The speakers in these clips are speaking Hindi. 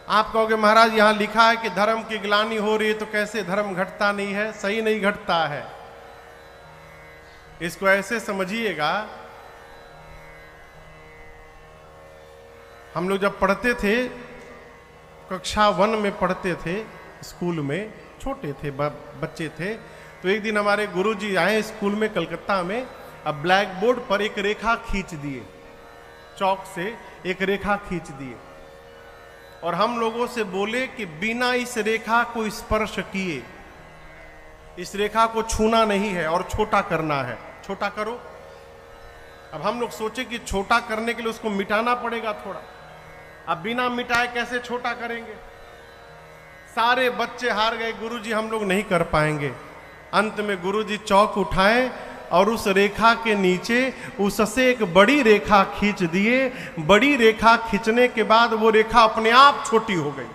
आप कहोगे महाराज यहां लिखा है कि धर्म की ग्लानि हो रही है, तो कैसे धर्म घटता नहीं है? सही नहीं घटता है। इसको ऐसे समझिएगा, हम लोग जब पढ़ते थे, कक्षा 1 में पढ़ते थे, स्कूल में छोटे थे, बच्चे थे, तो एक दिन हमारे गुरुजी आए स्कूल में कलकत्ता में। अब ब्लैक बोर्ड पर एक रेखा खींच दिए, चौक से एक रेखा खींच दिए, और हम लोगों से बोले कि बिना इस रेखा को स्पर्श किए, इस रेखा को छूना नहीं है और छोटा करना है, छोटा करो। अब हम लोग सोचे कि छोटा करने के लिए उसको मिटाना पड़ेगा थोड़ा। अब बिना मिटाए कैसे छोटा करेंगे? सारे बच्चे हार गए, गुरुजी हम लोग नहीं कर पाएंगे। अंत में गुरुजी चौक उठाए और उस रेखा के नीचे उससे एक बड़ी रेखा खींच दिए। बड़ी रेखा खींचने के बाद वो रेखा अपने आप छोटी हो गई।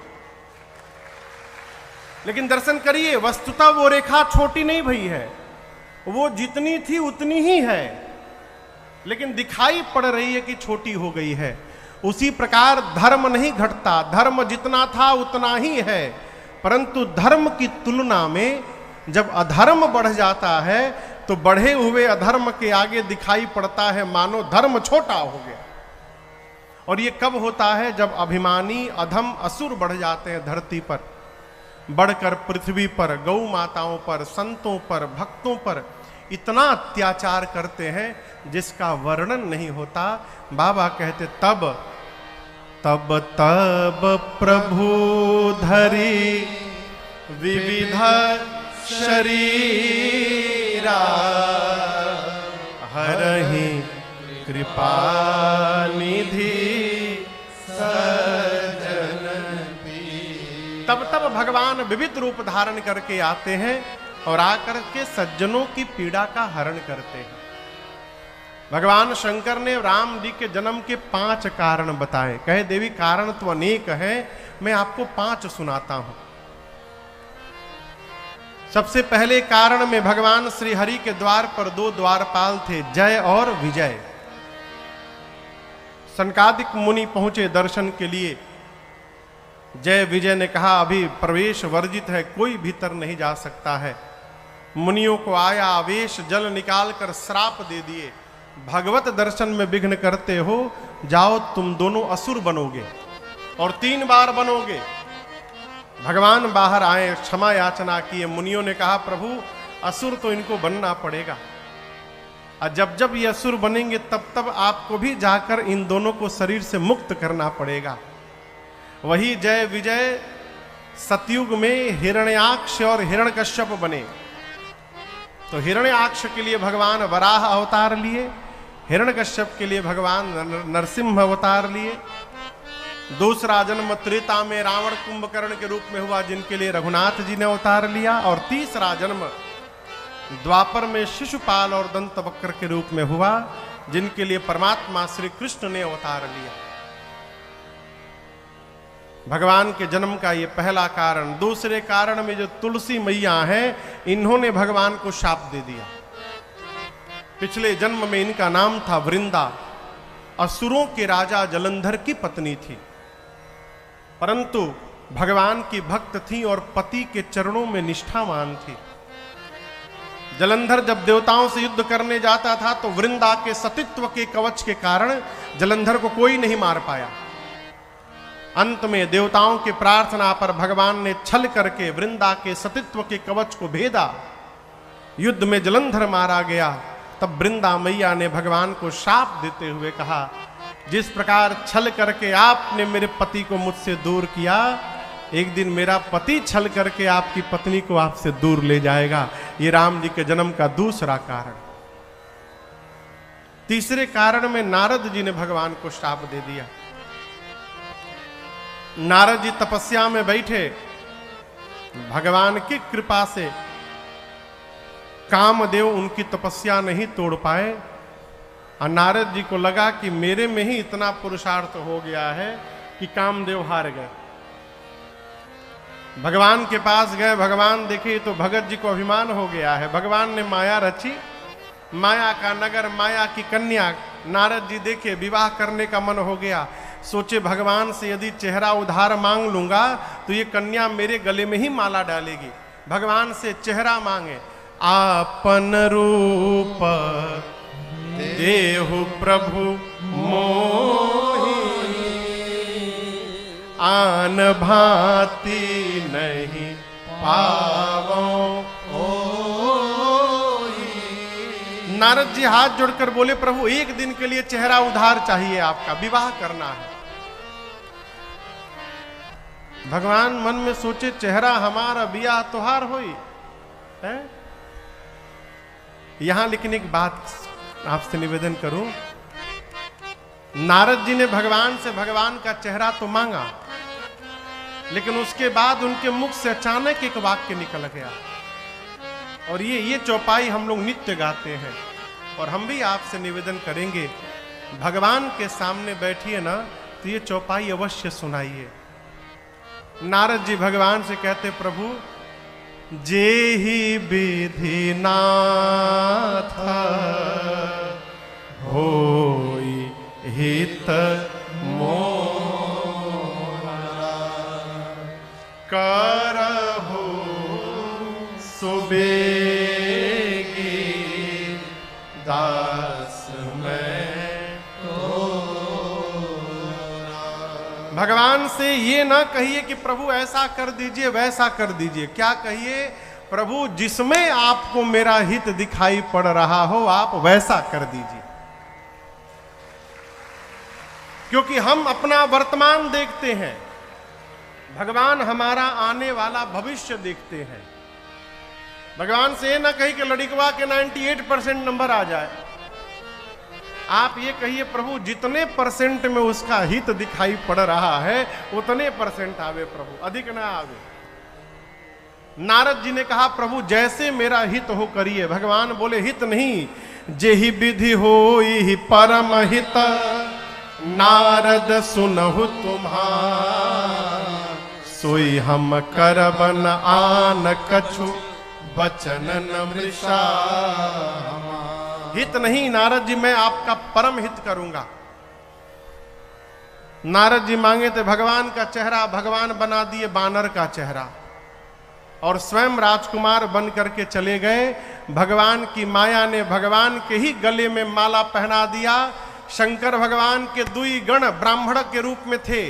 लेकिन दर्शन करिए, वस्तुतः वो रेखा छोटी नहीं भई है, वो जितनी थी उतनी ही है, लेकिन दिखाई पड़ रही है कि छोटी हो गई है। उसी प्रकार धर्म नहीं घटता, धर्म जितना था उतना ही है, परंतु धर्म की तुलना में जब अधर्म बढ़ जाता है तो बढ़े हुए अधर्म के आगे दिखाई पड़ता है मानो धर्म छोटा हो गया। और ये कब होता है? जब अभिमानी अधम असुर बढ़ जाते हैं धरती पर, बढ़कर पृथ्वी पर, गौ माताओं पर, संतों पर, भक्तों पर इतना अत्याचार करते हैं जिसका वर्णन नहीं होता। बाबा कहते तब तब तब प्रभु धरी विविध शरीरा, हरहि कृपा निधि सज्जन पी। तब तब भगवान विविध रूप धारण करके आते हैं और आकर के सज्जनों की पीड़ा का हरण करते हैं। भगवान शंकर ने राम जी के जन्म के 5 कारण बताए। कहे देवी कारण तो अनेक हैं, मैं आपको 5 सुनाता हूं। सबसे पहले कारण में भगवान श्री हरि के द्वार पर 2 द्वारपाल थे, जय और विजय। सनकादिक मुनि पहुंचे दर्शन के लिए। जय विजय ने कहा अभी प्रवेश वर्जित है, कोई भीतर नहीं जा सकता है। मुनियों को आया आवेश, जल निकालकर श्राप दे दिए, भगवत दर्शन में विघ्न करते हो, जाओ तुम दोनों असुर बनोगे और 3 बार बनोगे। भगवान बाहर आए, क्षमा याचना किए। मुनियों ने कहा प्रभु असुर तो इनको बनना पड़ेगा, और जब जब ये असुर बनेंगे तब तब आपको भी जाकर इन दोनों को शरीर से मुक्त करना पड़ेगा। वही जय विजय सतयुग में हिरण्याक्ष और हिरण्यकश्यप बने। तो हिरण्याक्ष के लिए भगवान वराह अवतार लिए, हिरण्यकश्यप के लिए भगवान नरसिंह अवतार लिए। दूसरा जन्म त्रेता में रावण कुंभकर्ण के रूप में हुआ, जिनके लिए रघुनाथ जी ने अवतार लिया। और तीसरा जन्म द्वापर में शिशुपाल और दंतवक्र के रूप में हुआ, जिनके लिए परमात्मा श्री कृष्ण ने अवतार लिया। भगवान के जन्म का ये पहला कारण। दूसरे कारण में जो तुलसी मैया हैं, इन्होंने भगवान को शाप दे दिया। पिछले जन्म में इनका नाम था वृंदा, असुरों के राजा जलंधर की पत्नी थी, परंतु भगवान की भक्त थी और पति के चरणों में निष्ठावान थी। जलंधर जब देवताओं से युद्ध करने जाता था तो वृंदा के सतीत्व के कवच के कारण जलंधर को कोई नहीं मार पाया। अंत में देवताओं की प्रार्थना पर भगवान ने छल करके वृंदा के सतीत्व के कवच को भेदा, युद्ध में जलंधर मारा गया। तब वृंदा मैया ने भगवान को शाप देते हुए कहा जिस प्रकार छल करके आपने मेरे पति को मुझसे दूर किया, एक दिन मेरा पति छल करके आपकी पत्नी को आपसे दूर ले जाएगा। ये राम जी के जन्म का दूसरा कारण। तीसरे कारण में नारद जी ने भगवान को शाप दे दिया। नारद जी तपस्या में बैठे, भगवान की कृपा से कामदेव उनकी तपस्या नहीं तोड़ पाए, और नारद जी को लगा कि मेरे में ही इतना पुरुषार्थ हो गया है कि कामदेव हार गए। भगवान के पास गए, भगवान देखे तो भगत जी को अभिमान हो गया है। भगवान ने माया रची, माया का नगर, माया की कन्या। नारद जी देखे, विवाह करने का मन हो गया। सोचे भगवान से यदि चेहरा उधार मांग लूंगा तो ये कन्या मेरे गले में ही माला डालेगी। भगवान से चेहरा मांगे। आपन रूप देहु प्रभु मोहि, आन भांति नहीं पावो। नारद जी हाथ जोड़कर बोले, प्रभु एक दिन के लिए चेहरा उधार चाहिए, आपका विवाह करना है। भगवान मन में सोचे, चेहरा हमारा बियाह तोहार होई है। यहां लेकिन एक बात आपसे निवेदन करूं, नारद जी ने भगवान से भगवान का चेहरा तो मांगा, लेकिन उसके बाद उनके मुख से अचानक एक वाक्य निकल गया। और ये चौपाई हम लोग नित्य गाते हैं, और हम भी आपसे निवेदन करेंगे, भगवान के सामने बैठिए ना तो ये चौपाई अवश्य सुनाइए। नारद जी भगवान से कहते, प्रभु जेहि विधि नाथ होई हित मोरा, करहु सुबेगी दास मैं तोरा। भगवान से ये ना कहिए कि प्रभु ऐसा कर दीजिए वैसा कर दीजिए, क्या कहिए, प्रभु जिसमें आपको मेरा हित दिखाई पड़ रहा हो आप वैसा कर दीजिए। क्योंकि हम अपना वर्तमान देखते हैं, भगवान हमारा आने वाला भविष्य देखते हैं। भगवान से ना कही कि लड़िकवा के 98% नंबर आ जाए, आप ये कहिए प्रभु जितने परसेंट में उसका हित दिखाई पड़ रहा है उतने परसेंट आवे प्रभु, अधिक ना आवे। नारद जी ने कहा, प्रभु जैसे मेरा हित हो करिए। भगवान बोले, हित नहीं, जेहि विधि होई परम हित, नारद सुनहु तुम्हार, सोई हम करबन आन कछु बचन न मृषा। हित नहीं नारद जी, मैं आपका परम हित करूंगा। नारद जी मांगे थे भगवान का चेहरा, भगवान बना दिए बानर का चेहरा, और स्वयं राजकुमार बन करके चले गए। भगवान की माया ने भगवान के ही गले में माला पहना दिया। शंकर भगवान के दुई गण ब्राह्मण के रूप में थे।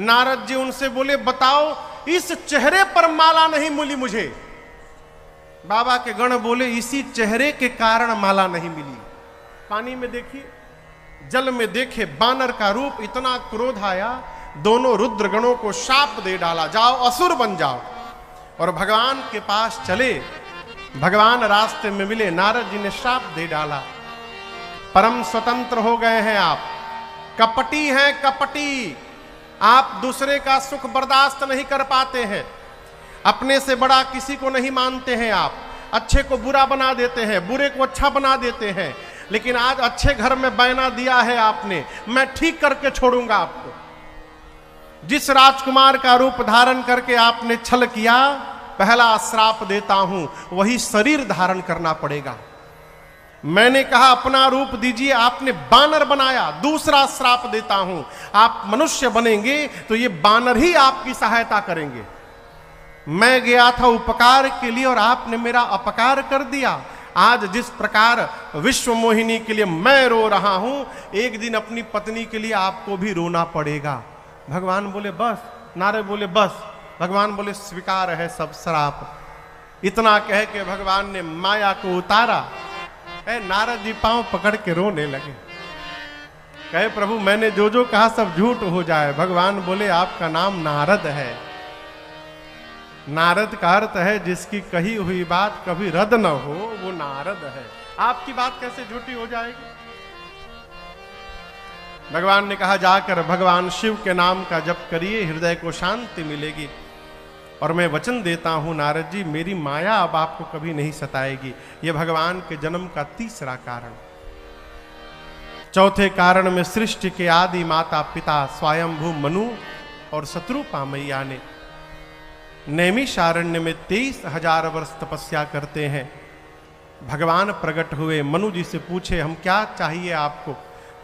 नारद जी उनसे बोले, बताओ इस चेहरे पर माला नहीं मिली मुझे। बाबा के गण बोले, इसी चेहरे के कारण माला नहीं मिली। पानी में देखिए, जल में देखे बानर का रूप, इतना क्रोध आया, दोनों रुद्र गणों को शाप दे डाला, जाओ असुर बन जाओ। और भगवान के पास चले, भगवान रास्ते में मिले, नारद जी ने शाप दे डाला। परम स्वतंत्र हो गए हैं आप, कपटी हैं कपटी, आप दूसरे का सुख बर्दाश्त नहीं कर पाते हैं, अपने से बड़ा किसी को नहीं मानते हैं आप, अच्छे को बुरा बना देते हैं, बुरे को अच्छा बना देते हैं। लेकिन आज अच्छे घर में बयाना दिया है आपने, मैं ठीक करके छोड़ूंगा आपको। जिस राजकुमार का रूप धारण करके आपने छल किया, पहला श्राप देता हूं, वही शरीर धारण करना पड़ेगा। मैंने कहा अपना रूप दीजिए, आपने बानर बनाया, दूसरा श्राप देता हूं, आप मनुष्य बनेंगे तो ये बानर ही आपकी सहायता करेंगे। मैं गया था उपकार के लिए और आपने मेरा अपकार कर दिया। आज जिस प्रकार विश्व मोहिनी के लिए मैं रो रहा हूं, एक दिन अपनी पत्नी के लिए आपको भी रोना पड़ेगा। भगवान बोले बस, नारद बोले बस। भगवान बोले स्वीकार है सब श्राप। इतना कह के भगवान ने माया को उतारा। नारद जी पांव पकड़ के रोने लगे, कहे प्रभु मैंने जो जो कहा सब झूठ हो जाए। भगवान बोले आपका नाम नारद है। नारद का अर्थ है जिसकी कही हुई बात कभी रद्द न हो, वो नारद है। आपकी बात कैसे झूठी हो जाएगी? भगवान ने कहा जाकर भगवान शिव के नाम का जप करिए, हृदय को शांति मिलेगी। और मैं वचन देता हूं नारद जी, मेरी माया अब आपको कभी नहीं सताएगी। यह भगवान के जन्म का तीसरा कारण। चौथे कारण में सृष्टि के आदि माता पिता स्वयंभू मनु और शत्रुपा मैया ने नैमिषारण्य में 23,000 वर्ष तपस्या करते हैं। भगवान प्रकट हुए, मनु जी से पूछे हम क्या चाहिए आपको?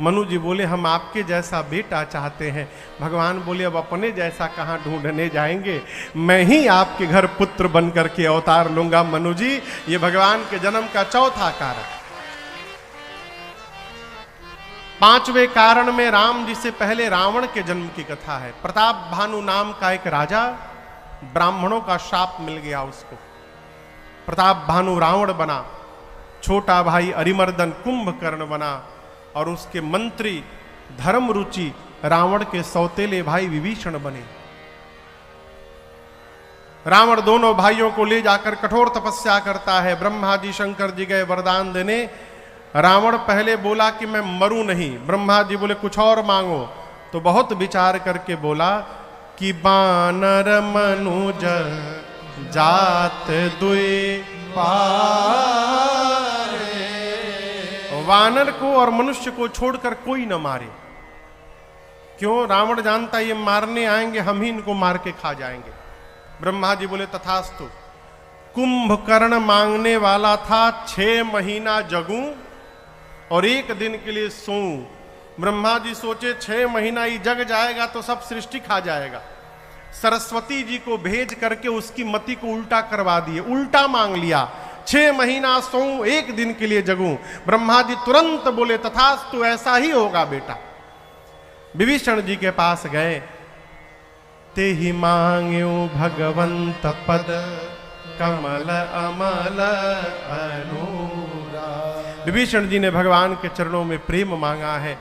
मनु जी बोले हम आपके जैसा बेटा चाहते हैं। भगवान बोले अब अपने जैसा कहाँ ढूंढने जाएंगे, मैं ही आपके घर पुत्र बन करके अवतार लूंगा। मनु जी, ये भगवान के जन्म का चौथा कारण। पांचवें कारण में राम जी से पहले रावण के जन्म की कथा है। प्रताप भानु नाम का एक राजा, ब्राह्मणों का शाप मिल गया उसको। प्रताप भानु रावण बना, छोटा भाई अरिमर्दन कुंभकर्ण बना, और उसके मंत्री धर्म रुचि रावण के सौतेले भाई विभीषण बने। रावण दोनों भाइयों को ले जाकर कठोर तपस्या करता है। ब्रह्मा जी शंकर जी गए वरदान देने। रावण पहले बोला कि मैं मरूं नहीं। ब्रह्मा जी बोले कुछ और मांगो, तो बहुत विचार करके बोला कि बानर मनुज जात दुए वानर को और मनुष्य को छोड़कर कोई न मारे। क्यों? रावण जानता ये मारने आएंगे, हम ही इनको मार के खा जाएंगे। ब्रह्मा जी बोले तथास्तु। कुंभकर्ण मांगने वाला था 6 महीना जगूं और 1 दिन के लिए सोऊं। ब्रह्मा जी सोचे 6 महीना ही जग जाएगा तो सब सृष्टि खा जाएगा। सरस्वती जी को भेज करके उसकी मति को उल्टा करवा दिए, उल्टा मांग लिया। 6 महीना सोऊं, 1 दिन के लिए जगूं। ब्रह्मा जी तुरंत बोले तथास्तु, ऐसा ही होगा बेटा। विभीषण जी के पास गए। ते ही मांग्यो भगवंत पद कमल अमल अनुराग। विभीषण जी ने भगवान के चरणों में प्रेम मांगा है।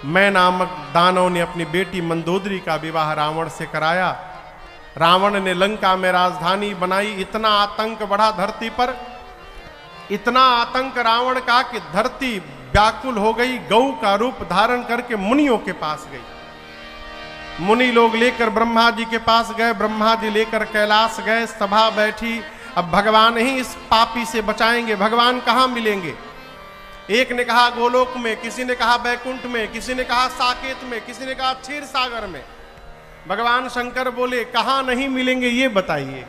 मैं नामक दानव ने अपनी बेटी मंदोदरी का विवाह रावण से कराया। रावण ने लंका में राजधानी बनाई। इतना आतंक बढ़ा धरती पर, इतना आतंक रावण का कि धरती व्याकुल हो गई। गौ का रूप धारण करके मुनियों के पास गई। मुनि लोग लेकर ब्रह्मा जी के पास गए। ब्रह्मा जी लेकर कैलाश गए। सभा बैठी। अब भगवान ही इस पापी से बचाएंगे। भगवान कहाँ मिलेंगे? एक ने कहा गोलोक में, किसी ने कहा बैकुंठ में, किसी ने कहा साकेत में, किसी ने कहा क्षीर सागर में। भगवान शंकर बोले कहाँ नहीं मिलेंगे ये बताइए।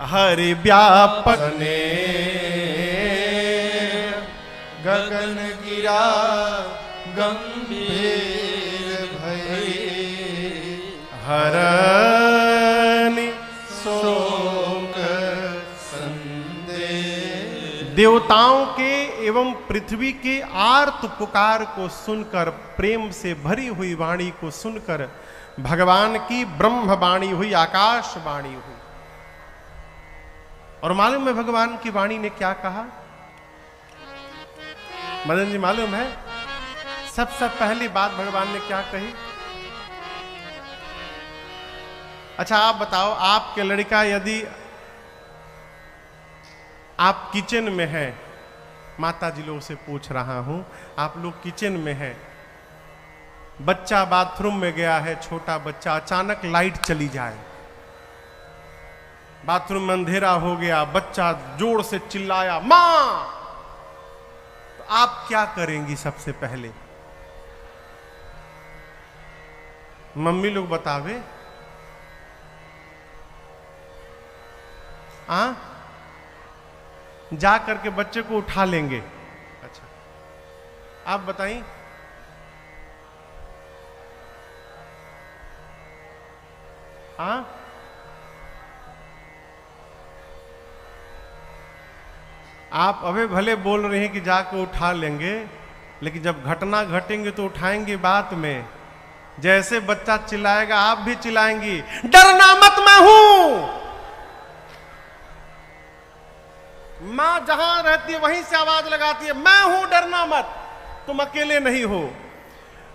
हरि व्यापक ने गगन गिरा गंभीर भई हरनि शोक संदेह। देवताओं के एवं पृथ्वी के आर्त पुकार को सुनकर, प्रेम से भरी हुई वाणी को सुनकर भगवान की ब्रह्म वाणी हुई, आकाश वाणी हुई। और मालूम है भगवान की वाणी ने क्या कहा? मदन जी मालूम है? सबसे पहली बात भगवान ने क्या कही? अच्छा आप बताओ, आपके लड़का यदि आप किचन में हैं, माता जी लोग से पूछ रहा हूं, आप लोग किचन में हैं, बच्चा बाथरूम में गया है, छोटा बच्चा, अचानक लाइट चली जाए, बाथरूम में अंधेरा हो गया, बच्चा जोर से चिल्लाया मां, तो आप क्या करेंगी सबसे पहले? मम्मी लोग बतावे। जा करके बच्चे को उठा लेंगे। अच्छा आप बताइए। आप अबे भले बोल रहे हैं कि जाकर उठा लेंगे, लेकिन जब घटना घटेंगे तो उठाएंगे बात में। जैसे बच्चा चिल्लाएगा आप भी चिल्लाएंगी, डरना मत मैं हूं। मां जहां रहती है वहीं से आवाज लगाती है, मैं हूं डरना मत, तुम अकेले नहीं हो।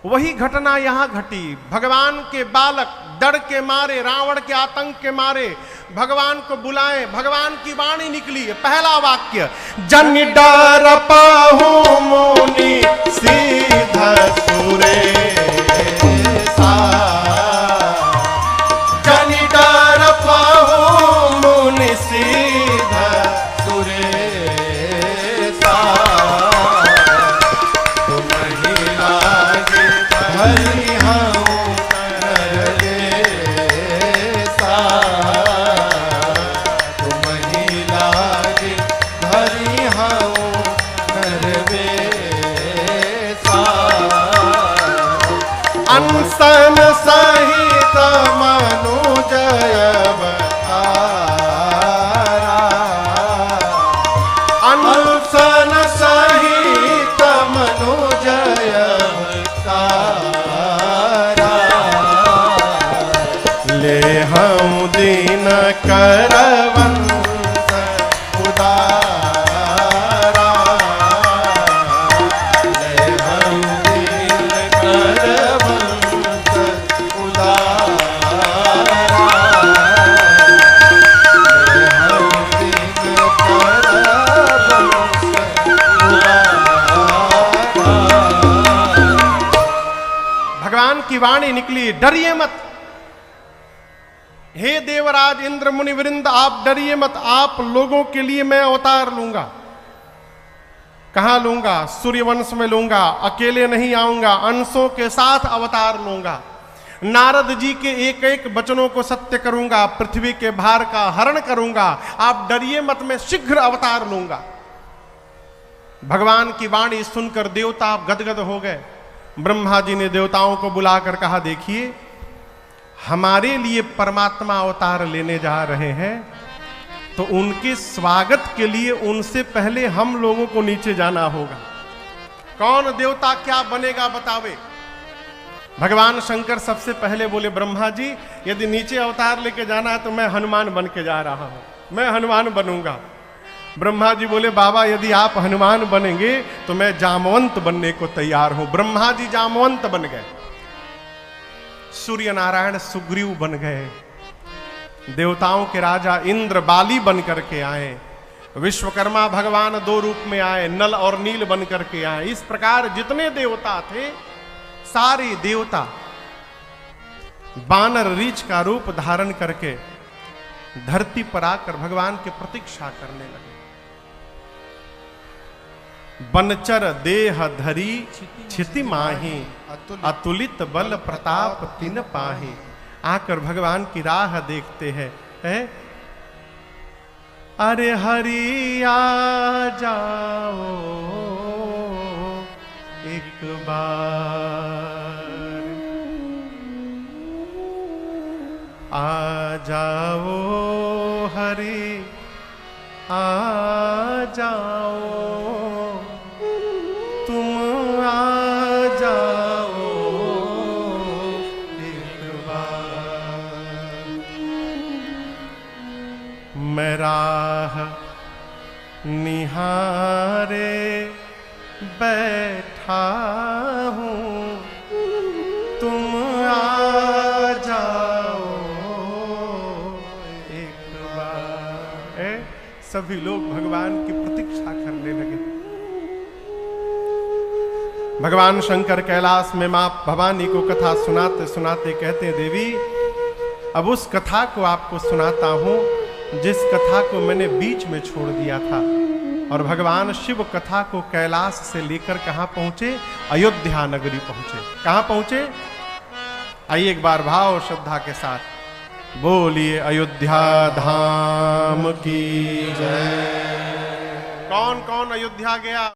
वही घटना यहां घटी। भगवान के बालक डर के मारे, रावण के आतंक के मारे भगवान को बुलाए, भगवान की वाणी निकली। पहला वाक्य, जन डर पाहु मुनि सीधा सुरे सा, जन डर पाहु मुनि सीधा सुरे सा, तुम ही लागे हरि हूँ नर वे सा। अवतारा अनशन सहित मनुजय अवतारा ले हम दीन करवंश उदारा ले हम दीन करवंश उदारा ले हम दीन करवंश उदारा। भगवान की वाणी निकली, डरिए मत। हे देवराज इंद्र मुनि वृंद, आप डरिए मत, आप लोगों के लिए मैं अवतार लूंगा। कहां लूंगा? सूर्यवंश में लूंगा, अकेले नहीं आऊंगा, अंशों के साथ अवतार लूंगा। नारद जी के एक एक वचनों को सत्य करूंगा, पृथ्वी के भार का हरण करूंगा। आप डरिए मत, मैं शीघ्र अवतार लूंगा। भगवान की वाणी सुनकर देवता गदगद हो गए। ब्रह्मा जी ने देवताओं को बुलाकर कहा, देखिए हमारे लिए परमात्मा अवतार लेने जा रहे हैं, तो उनके स्वागत के लिए उनसे पहले हम लोगों को नीचे जाना होगा। कौन देवता क्या बनेगा बतावे। भगवान शंकर सबसे पहले बोले, ब्रह्मा जी यदि नीचे अवतार लेके जाना है तो मैं हनुमान बन के जा रहा हूं, मैं हनुमान बनूंगा। ब्रह्मा जी बोले, बाबा यदि आप हनुमान बनेंगे तो मैं जामवंत बनने को तैयार हूं। ब्रह्मा जी जामवंत बन गए, सूर्य नारायण सुग्रीव बन गए, देवताओं के राजा इंद्र बाली बन करके आए, विश्वकर्मा भगवान दो रूप में आए, नल और नील बन करके आए। इस प्रकार जितने देवता थे सारे देवता बानर रीछ का रूप धारण करके धरती पर आकर भगवान की प्रतीक्षा करने लगे। बनचर देह धरी छिति माही, अतुलित बल प्रताप तिन पाही। आकर भगवान की राह देखते हैं, अरे हरि आ जाओ एक बार, आ जाओ हरि आ जाओ, तुम आ जाओ एक बार। मैं राह निहारे बैठा हूँ, तुम आ जाओ एक बार। सभी लोग भगवान की प्रतीक्षा करने लगे। भगवान शंकर कैलाश में मां भवानी को कथा सुनाते सुनाते कहते हैं, देवी अब उस कथा को आपको सुनाता हूं जिस कथा को मैंने बीच में छोड़ दिया था। और भगवान शिव कथा को कैलाश से लेकर कहां पहुंचे? अयोध्या नगरी पहुंचे। कहां पहुंचे? आइए एक बार भाव श्रद्धा के साथ बोलिए, अयोध्या धाम की जय। कौन कौन अयोध्या गया?